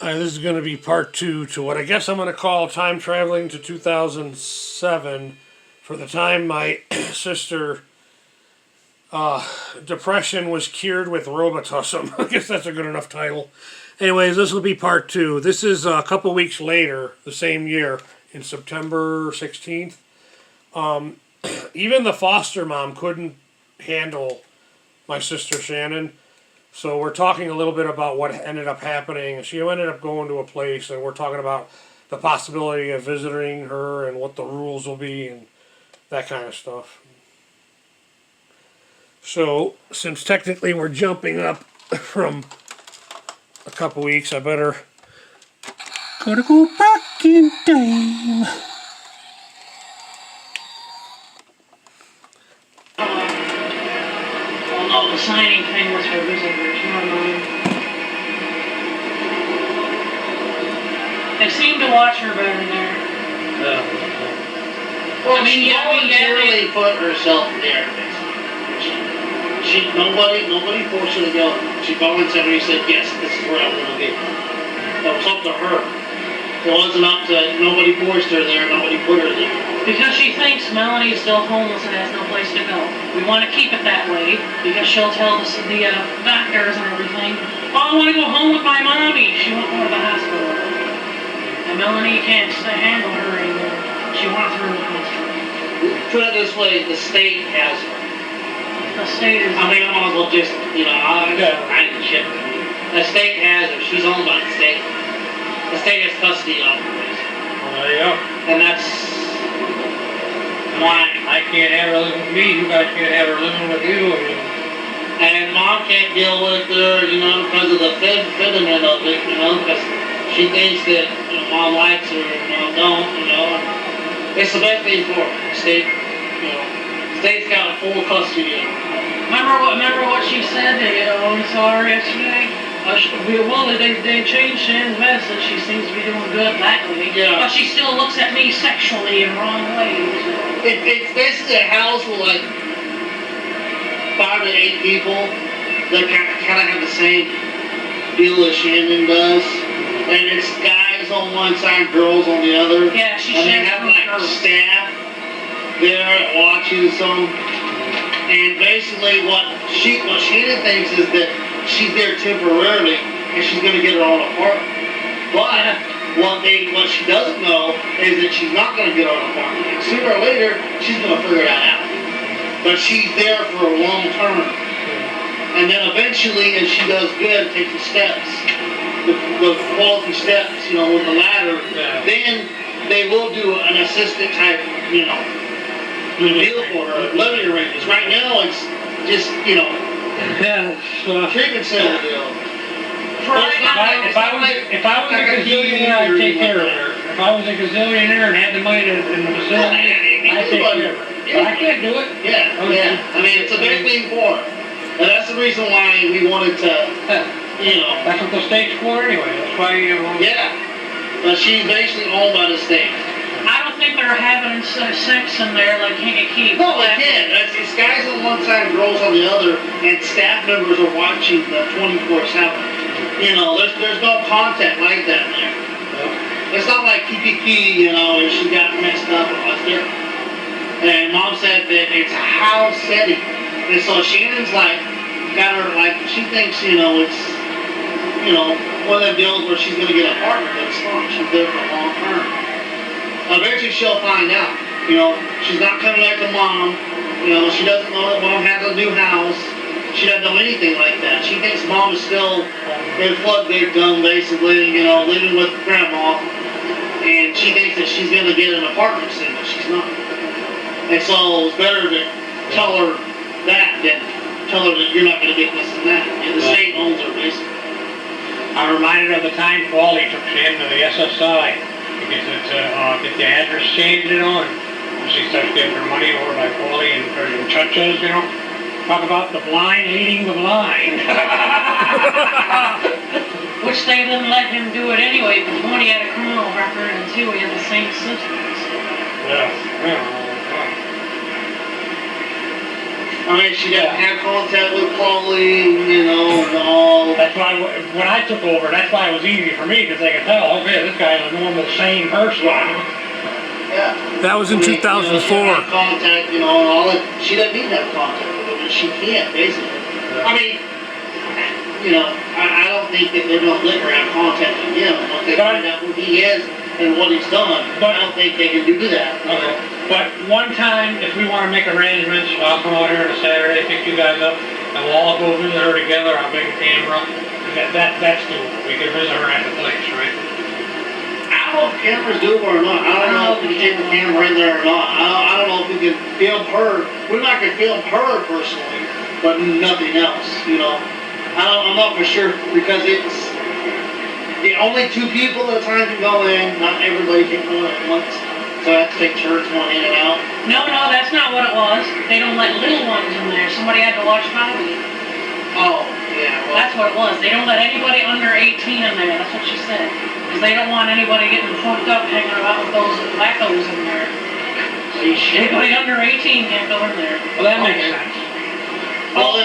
This is going to be part 2 to what I guess I'm going to call time traveling to 2007 for the time my sister depression was cured with Robitussin. I guess that's a good enough title. Anyways, this will be part 2. This is a couple weeks later, the same year, in September 16th. Even the foster mom couldn't handle my sister Shannon. So we're talking a little bit about what ended up happening. She ended up going to a place, and we're talking about the possibility of visiting her and what the rules will be and that kind of stuff. So, since technically we're jumping up from a couple weeks, I better gotta go back in time. The signing thing was her visitors, not mine. They seem to watch her better there. Well, I mean, she voluntarily put herself there. Nobody forced her to go. She voluntarily said, yes, this is where I want to be. That was up to her. It wasn't up to, nobody forced her there, nobody put her there. Because she thinks Melanie is still homeless and has no place to go. We want to keep it that way because she'll tell the doctors and everything, oh, I want to go home with my mommy. She won't go to the hospital. And Melanie can't handle her anymore. She wants her in the hospital. Put it this way, the state has her. The state is... I mean, I might as well just, I ain't shit. The state has her. She's owned by the state. The state has custody of her. Well, there you go. And that's why I can't have her living with me. You guys can't have her living with you. And Mom can't deal with her, because of the feminine of it, because she thinks that Mom likes her and Mom don't, It's the best thing for her. The state, state's got full custody of her. Remember what she said? We saw her yesterday. They changed Shannon's medicine. She seems to be doing good lately. Yeah. But she still looks at me sexually in wrong ways. It's basically a house with like 5 to 8 people that kind of have the same deal as Shannon does. And it's guys on one side, girls on the other. Yeah, she and they have like staff there that watches them. And basically what Shannon thinks is that she's there temporarily and she's going to get her own apartment. But what she doesn't know is that she's not going to get her own apartment. And sooner or later, she's going to figure that out. But she's there for a long term. And then eventually, as she does good, takes the steps, the quality steps, with the ladder, then they will do an assistant type, deal for her, living arrangements. Right now, it's just, treatment center deal. If I was a gazillionaire, I'd take care of her. If I was a gazillionaire and had the money in the facility, I'd take care of her. But I can't do it. Yeah. I mean, it's a big thing for her. And that's the reason why we wanted to, That's what the state's for anyway. That's why Yeah. But she's basically owned by the state. I don't think they're having sex in there like keep. No, they can't. It's guys on one side and girls on the other, and staff members are watching the 24/7. There's no contact like that in there. It's not like PPP, and she got messed up. It was different. And Mom said that it's a house setting. And so Shannon's got her, she thinks, it's, one of them deals where she's going to get an apartment, but it's not. She's there for a long term. Eventually she'll find out. She's not coming back to Mom. She doesn't know that Mom has a new house. She doesn't know anything like that. She thinks Mom is still a flood victim, basically, living with Grandma. And she thinks that she's going to get an apartment soon, but she's not. And so it's better to tell her that than tell her that you're not going to get this and that. The state owns her, basically. I'm reminded of the time Paulie took Shannon to the SSI because it's get the address changed on. She starts getting her money over by Paulie and churches, Talk about the blind leading the blind. Which they didn't let him do it anyway, because one, he had a criminal record, and two, he had the same symptoms. Yeah. I mean, she doesn't have contact with Polly, you know, all. That's why when I took over, that's why it was easy for me, because they could tell, okay, this guy's a normal, sane person. Yeah. That was in I mean, 2004. You know, she doesn't have contact, you know, and all that. She doesn't need to have contact with him, and she can't, basically. I mean, you know, I don't think that they're going to let her have contact with him once they find out who he is and what he's done. But I don't think they can do that. Okay. But one time, if we want to make arrangements, I'll come out here on a Saturday, pick you guys up, and we'll all go visit her together. I'll bring a camera. That's doable. We can visit her at the place, right? I don't know if cameras do or not. I don't know if we can take the camera in there or not. I don't know if we can film her. We're not going to film her personally, but nothing else, you know. I'm not for sure because it's the only 2 people at a time can go in. Not everybody can go in at once. So I have to take turns going in and out. No, that's not what it was. They don't let little ones in there. Somebody had to watch Bobby. Oh, yeah. Well, That's what it was. They don't let anybody under 18 in there. That's what she said. Because they don't want anybody getting fucked up hanging about with those wackos in there. Anybody under 18 can't go in there. Well, that makes sense. well,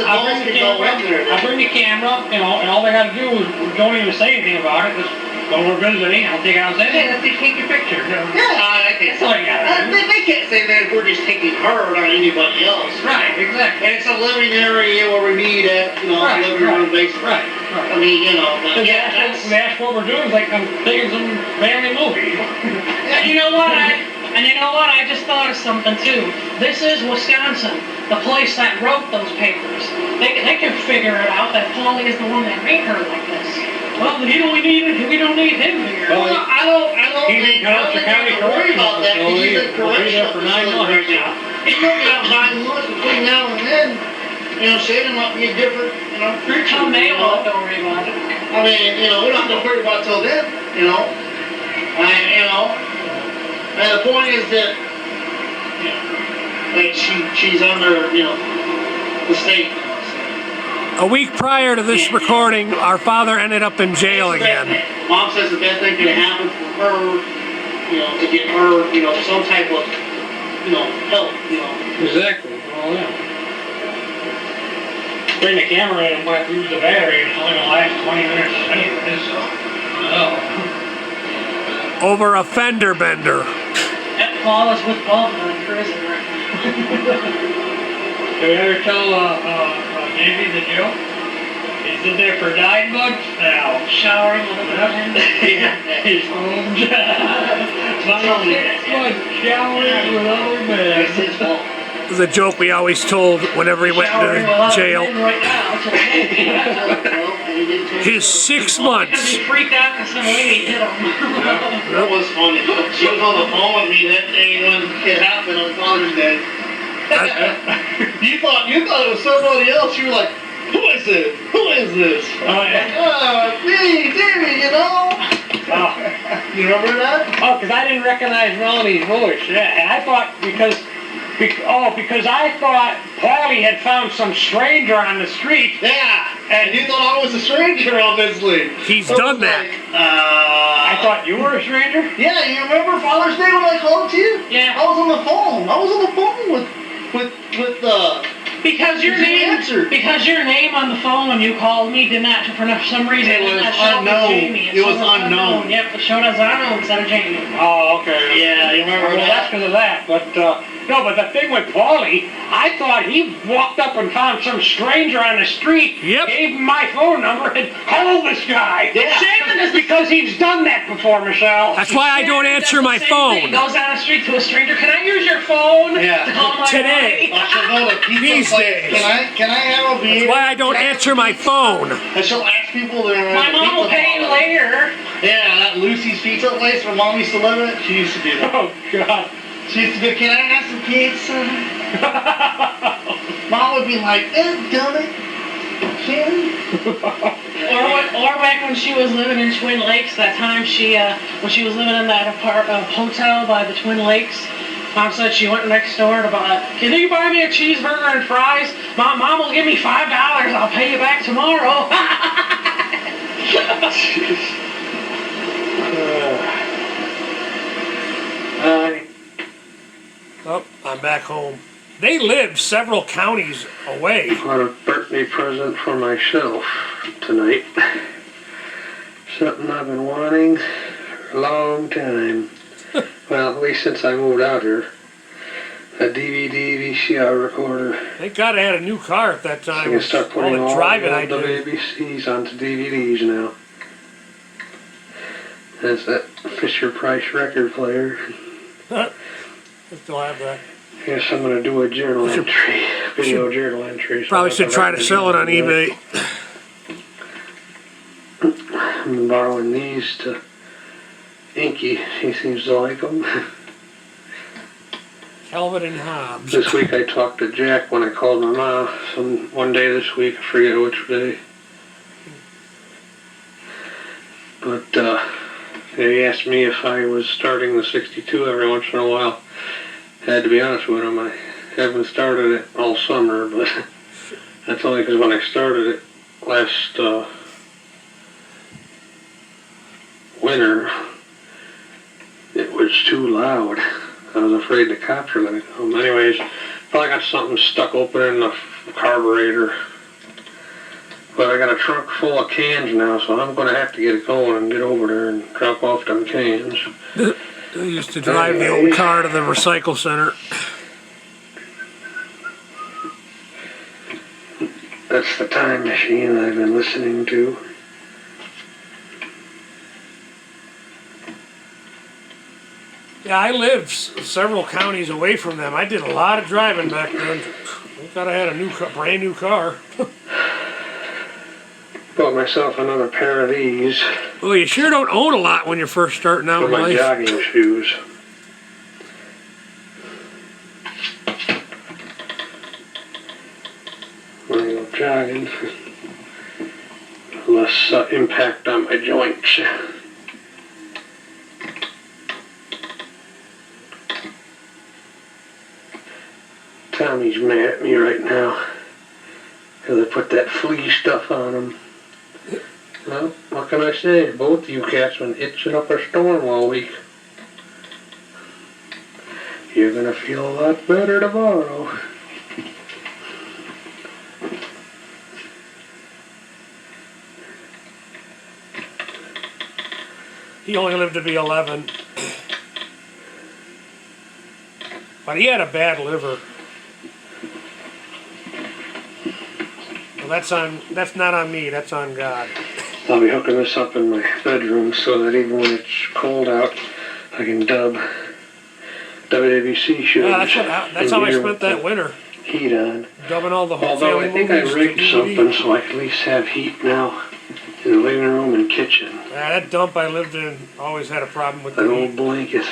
I'll bring the camera, you know, and all they gotta do is don't even say anything about it. Just go over visiting, I'll take it out and say, hey, let's take your picture. Yeah, I can't. That's all you gotta do. They can't say that if we're just taking her, not anybody else. Right, exactly. And it's a living area where we meet at, you know, living room basement. Right. I mean, you know, but yeah, That's what we're doing. It's like I'm taking some family movie. And you know what? I just thought of something too. This is Wisconsin, the place that wrote those papers. They can figure it out that Paulie is the one that made her like this. Well, we don't need him here. well, I don't He's think got the county have to worry about that because he's in We'll be there correctional for 9 facility months. right now. He's going to be out 9 months between now and then. You know, Shannon might be a different, you know, creature. Come May, don't worry about it. I mean, you know, we don't have to worry about it till then, you know. And the point is that, you know, that she's under, you know, the state. A week prior to this recording, our father ended up in jail again. Mom says the best thing can happen for her, you know, to get her, you know, some type of, you know, help, you know. Exactly. Oh, yeah. Bring the camera in and might lose the battery and it's only gonna last 20 minutes anyway, so. Oh. Over a fender bender. That Paul is with Baldwin in prison right now. Did we ever tell Davey the joke? He's in there for 9 months now. Showering with a man. He's home. 6 months showering with other It's men. his fault. It was a joke we always told whenever he went Showering with to other jail. men right now. It's okay. His 6 Because months. he freaked out and some lady hit him. That was funny. She was on the phone with me that day when it happened on Father's Day. You thought it was somebody else. You were like, who is it? Who is this? Oh, yeah. Me, Davey, you know? Oh. You remember that? Oh, because I didn't recognize Melanie's voice. Yeah, and I thought because I thought Paulie had found some stranger on the street. Yeah. And you thought I was a stranger, obviously. He's So done it was that. like, I thought you were a stranger. yeah, you remember Father's Day when I called you? Yeah. I was on the phone. with Because your You name, answered. because your name on the phone when you called me did not, for some reason, It was did not show as unknown. Jamie. It was unknown. Yep, it showed as unknown instead of Jamie. Oh, okay. Yeah, you remember Well, that's that? because of that. But no, but the thing with Paulie, I thought he walked up and found some stranger on the street, Yep. gave him my phone number, and called this guy. Yeah. Shannon is because he's done that before, Michelle. That's why I don't Shannon answer does my the same thing. phone. Goes down the street to a stranger. Can I use your phone? Yeah. To call my Today. buddy?" I should go to pizza These place. days. Can I have a beer? That's why I don't answer my phone. And she'll ask people to My mom will pay you later. Yeah, that Lucy's pizza place where Mom used to live at. She used to do that. Oh, God. She used to go, can I have some pizza? Mom would be like, dummy. Can? Or back when she was living in Twin Lakes, that time when she was living in that hotel by the Twin Lakes, Mom said she went next door to buy, can you buy me a cheeseburger and fries? Mom will give me $5, I'll pay you back tomorrow. Oh, I'm back home. they live several counties away. What a birthday present for myself tonight. Something I've been wanting for a long time. Well, at least since I moved out here. A DVD VCR recorder. Thank God I had a new car at that time. I can start putting all driving I the did. ABCs onto DVDs now. That's that Fisher Price record player. I still have that. I guess I'm going to do a journal entry, video journal entry. So Probably should try to sell it on eBay. I'm borrowing these to Inky. He seems to like them. Calvin and Hobbes. This week I talked to Jack when I called my mom. One day this week, I forget which day. But he asked me if I was starting the 62 every once in a while. Had to be honest with him, I haven't started it all summer, but that's only because when I started it last winter, it was too loud. I was afraid the cops were going to come. Anyways, probably got something stuck open in the carburetor. But I got a trunk full of cans now, so I'm going to have to get it going and get over there and drop off them cans. I used to drive the old car to the recycle center. That's the time machine I've been listening to. Yeah, I lived several counties away from them. I did a lot of driving back then. I thought I had a brand new car. Bought myself another pair of these Well, you sure don't own a lot when you're first starting out for in my life. jogging shoes. When I go jogging, less impact on my joints. Tommy's mad at me right now because I put that flea stuff on him. Well, what can I say? Both of you cats been itching up a storm all week. You're gonna feel a lot better tomorrow. He only lived to be 11. But he had a bad liver. Well, that's not on me, that's on God. I'll be hooking this up in my bedroom so that even when it's cold out, I can dub WABC shows. Yeah, that's how I spent that winter. Heat on. Dubbing all the whole Although family I think I movies to rigged DVD. something so I can at least have heat now in the living room and kitchen. Yeah, that dump I lived in always had a problem with An the old heat. blanket.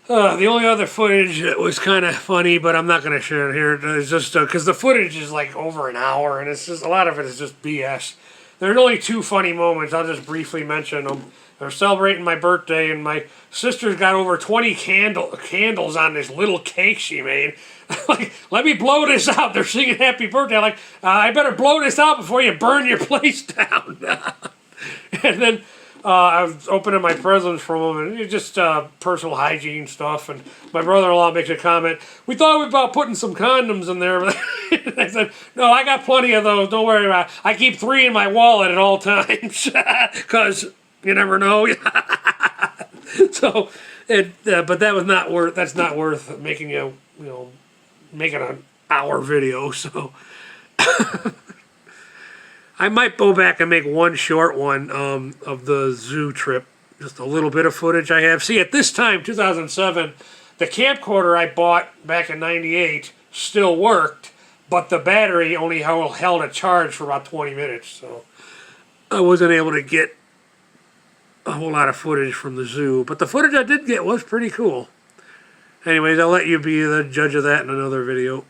The only other footage that was kind of funny, but I'm not going to share it here, is just because the footage is like over an hour, and it's just a lot of it is just BS. There are only two funny moments. I'll just briefly mention them. They're celebrating my birthday, and my sister's got over 20 candles on this little cake she made. Like, let me blow this out. They're singing happy birthday. I'm like, I better blow this out before you burn your place down. And then I was opening my presents from them, and it's just personal hygiene stuff. And my brother-in-law makes a comment, we thought about putting some condoms in there. And I said, no, I got plenty of those. Don't worry about it. I keep 3 in my wallet at all times because you never know. So, but that was not worth. That's not worth making making an hour video. So. I might go back and make one short one of the zoo trip. Just a little bit of footage I have. See, at this time, 2007, the camcorder I bought back in 98 still worked, but the battery only held a charge for about 20 minutes. So I wasn't able to get a whole lot of footage from the zoo. But the footage I did get was pretty cool. Anyways, I'll let you be the judge of that in another video.